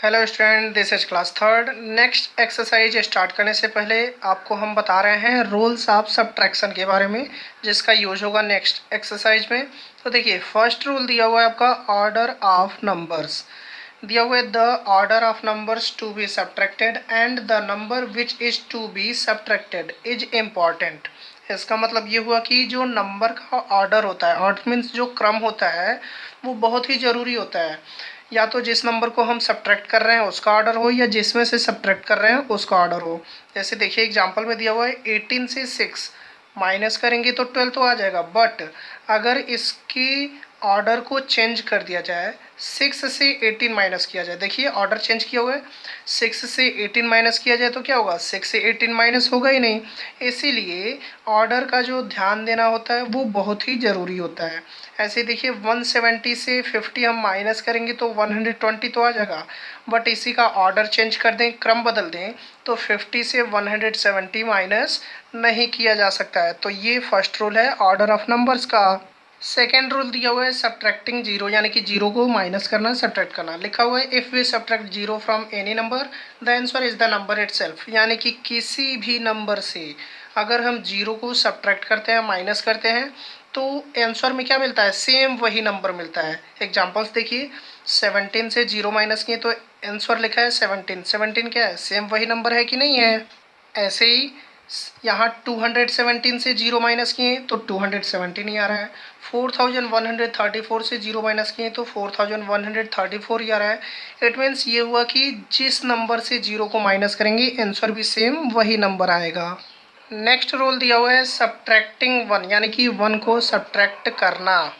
Hello student, this is class third. Next exercise start करने से पहले आपको हम बता रहे हैं रूल्स ऑफ सब्ट्रैक्शन के बारे में, जिसका यूज होगा नेक्स्ट एक्सरसाइज में। तो देखिए, फर्स्ट रूल दिया हुआ है आपका ऑर्डर ऑफ नंबर्स। दिया हुआ है the order of numbers to be subtracted and the number which is to be subtracted is important. इसका मतलब ये हुआ कि जो नंबर का ऑर्डर होता है, ऑर्डर मीन्स जो क्रम होता है, वो बहुत ही ज़रूरी होता है। या तो जिस नंबर को हम सब्ट्रैक्ट कर रहे हैं उसका ऑर्डर हो, या जिसमें से सब्ट्रैक्ट कर रहे हैं उसका ऑर्डर हो। जैसे देखिए एग्जांपल में दिया हुआ है 18 से 6 माइनस करेंगे तो 12 तो आ जाएगा, बट अगर इसकी ऑर्डर को चेंज कर दिया जाए, 6 से 18 माइनस किया जाए, देखिए ऑर्डर चेंज किया हुआ है, 6 से 18 माइनस किया जाए तो क्या होगा, 6 से 18 माइनस होगा ही नहीं। इसीलिए ऑर्डर का जो ध्यान देना होता है वो बहुत ही ज़रूरी होता है। ऐसे देखिए 170 से 50 हम माइनस करेंगे तो 120 तो आ जाएगा, बट इसी का ऑर्डर चेंज कर दें, क्रम बदल दें, तो 50 से 170 माइनस नहीं किया जा सकता है। तो ये फर्स्ट रूल है ऑर्डर ऑफ नंबर्स का। सेकेंड रूल दिया हुआ है सब्ट्रैक्टिंग जीरो, यानी कि जीरो को माइनस करना, सब्ट्रैक्ट करना। लिखा हुआ है if we subtract zero from any number the answer is the number itself, यानी कि किसी भी नंबर से अगर हम जीरो को सब्ट्रैक्ट करते हैं, माइनस करते हैं, तो आंसर में क्या मिलता है, सेम वही नंबर मिलता है। एग्जांपल्स देखिए, 17 से जीरो माइनस किए तो आंसर लिखा है 17। 17 क्या है, सेम वही नंबर है कि नहीं है। ऐसे ही यहाँ 217 से जीरो माइनस किए तो 217 ही आ रहा है। 4134 से जीरो माइनस किए तो 4134 ही आ रहा है। इट मीन्स ये हुआ कि जिस नंबर से जीरो को माइनस करेंगे आंसर भी सेम वही नंबर आएगा। नेक्स्ट रूल दिया हुआ है सब्ट्रैक्टिंग वन, यानी कि वन को सब्ट्रैक्ट करना।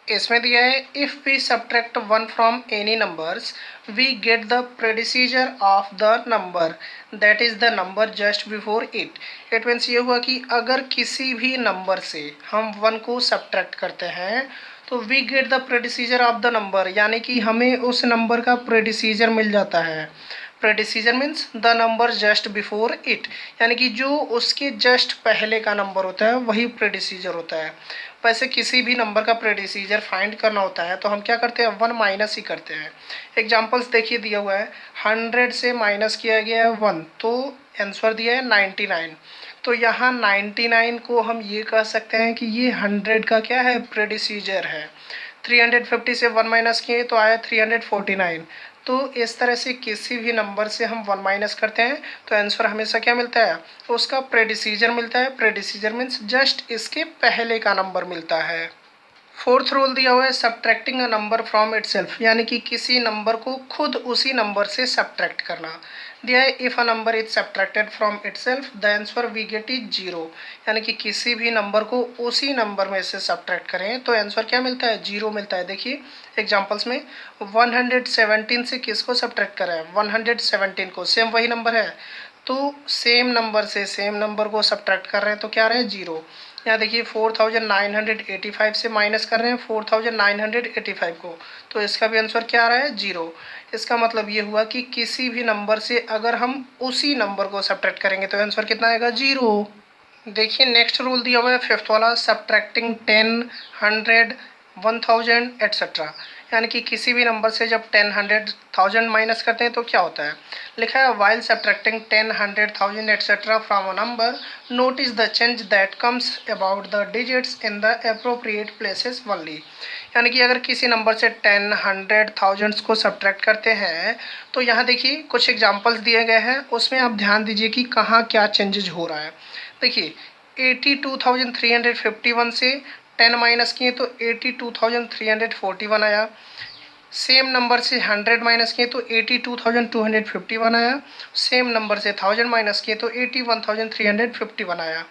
इसमें दिया है if we subtract one from any numbers we get the predecessor of the number that is the number just before it. It means ये हुआ कि अगर किसी भी नंबर से हम वन को सब्ट्रैक्ट करते हैं तो we get the predecessor of the number, यानी कि हमें उस नंबर का प्रेडिसीजर मिल जाता है। Predecessor means the number just before it, यानी कि जो उसके जस्ट पहले का नंबर होता है वही प्रेडिसीजर होता है। वैसे किसी भी नंबर का प्रेडिसीजर फाइंड करना होता है तो हम क्या करते हैं, वन माइनस ही करते हैं। एग्जांपल्स देखिए दिया हुआ है 100 से माइनस किया गया है 1, तो आंसर दिया है 99। तो यहाँ 99 को हम ये कह सकते हैं कि ये 100 का क्या है, प्रेडिसीजर है। 350 से 1 माइनस किए तो आया 349। तो इस तरह से किसी भी नंबर से हम 1 माइनस करते हैं तो आंसर हमेशा क्या मिलता है, उसका प्रेडिसीजर मिलता है। प्रेडिसीजर मीन्स जस्ट इसके पहले का नंबर मिलता है। फोर्थ रूल दिया हुआ है subtracting a number from itself, यानी कि किसी नंबर को खुद उसी नंबर से सब्ट्रैक्ट करना। दिया है if a number is subtracted from itself the answer we get is zero, यानी कि किसी भी नंबर को उसी नंबर में से सब्ट्रैक्ट करें तो आंसर क्या मिलता है, जीरो मिलता है। देखिए एग्जांपल्स में 117 से किसको सब्ट्रैक्ट करें, 117 को, सेम वही नंबर है, तो सेम नंबर से सेम नंबर को सब्ट्रैक्ट कर रहे हैं तो क्या रहे, जीरो। यहाँ देखिए 4985 से माइनस कर रहे हैं 4985 को, तो इसका भी आंसर क्या आ रहा है, जीरो। इसका मतलब ये हुआ कि किसी भी नंबर से अगर हम उसी नंबर को सब्ट्रैक्ट करेंगे तो आंसर कितना आएगा, जीरो। देखिए नेक्स्ट रूल दिया हुआ है फिफ्थ वाला सब्ट्रैक्टिंग 10, 100, 1000 एट्सेट्रा, यानी कि किसी भी नंबर से जब 10, 100, 1000 माइनस करते हैं तो क्या होता है। लिखा है while subtracting 10, 100, 1000 etcetera from a number notice the change that comes about the digits in the appropriate places only, यानी कि अगर किसी नंबर से 10, 100, 1000 को सब्ट्रैक्ट करते हैं तो यहाँ देखिए कुछ एग्जांपल्स दिए गए हैं, उसमें आप ध्यान दीजिए कि कहाँ क्या चेंजेज हो रहा है। देखिए 82,351 से 10 माइनस किए तो 82,341 आया। सेम नंबर से 100 माइनस किए तो 82,251 आया। सेम नंबर से 1000 माइनस किए तो 81,351 आया।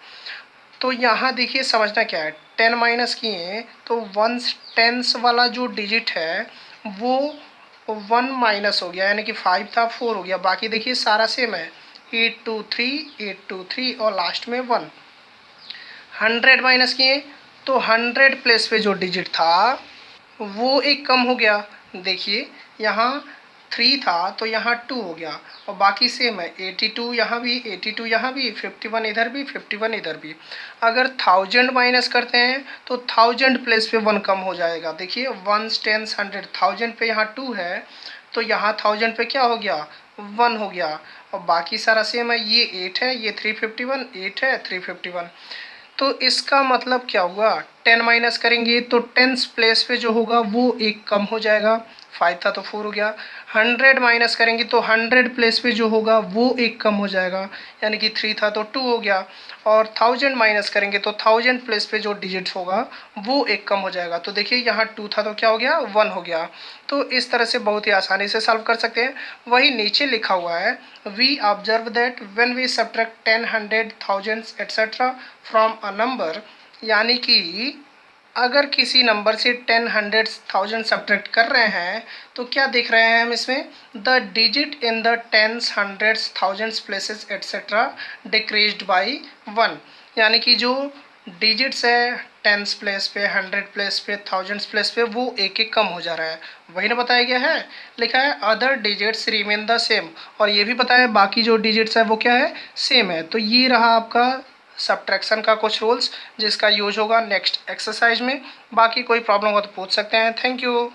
तो यहाँ देखिए समझना क्या है, 10 माइनस किए तो 1/10 वाला जो डिजिट है वो 1 माइनस हो गया, यानी कि 5 था 4 हो गया, बाकी देखिए सारा सेम है, 823 और लास्ट में 1। 100 माइनस किए तो 100 प्लेस पे जो डिजिट था वो एक कम हो गया, देखिए यहाँ 3 था तो यहाँ 2 हो गया, और बाकी सेम है, 82 यहाँ भी, 82 यहाँ भी, 51 इधर भी, 51 इधर भी। अगर 1000 माइनस करते हैं तो 1000 प्लेस पे 1 कम हो जाएगा, देखिए 1 10 100, 1000 पे यहाँ 2 है तो यहाँ 1000 पे क्या हो गया 1 हो गया, और बाकी सारा सेम है, ये 8 है, ये 351, 8 है 351। तो इसका मतलब क्या हुआ, 10 माइनस करेंगे तो 10th प्लेस पे जो होगा वो एक कम हो जाएगा, 5 था तो 4 हो गया। 100 माइनस करेंगे तो 100 प्लेस पे जो होगा वो एक कम हो जाएगा, यानी कि 3 था तो 2 हो गया। और 1000 माइनस करेंगे तो 1000 प्लेस पे जो डिजिट्स होगा वो एक कम हो जाएगा। तो देखिए यहाँ 2 था तो क्या हो गया 1 हो गया। तो इस तरह से बहुत ही आसानी से सॉल्व कर सकते हैं। वही नीचे लिखा हुआ है, we observe that when we subtract 10, 100, thousands etcetera from a number, यानी कि अगर किसी नंबर से 10, 100, 1000 सब्ट्रैक्ट कर रहे हैं तो क्या देख रहे हैं हम इसमें, the digit in the 10s, 100s, 1000s places etcetera decreased by 1, यानी कि जो डिजिट्स है 10s प्लेस पे, 100 प्लेस पे, 1000s प्लेस पे, वो एक एक कम हो जा रहा है। वही ना बताया गया है, लिखा है other digits remain the same, और ये भी पता है बाकी जो डिजिट्स है वो क्या है सेम है। तो ये रहा आपका सब्ट्रैक्शन का कुछ रूल्स जिसका यूज होगा नेक्स्ट एक्सरसाइज में। बाकी कोई प्रॉब्लम हो तो पूछ सकते हैं। Thank you.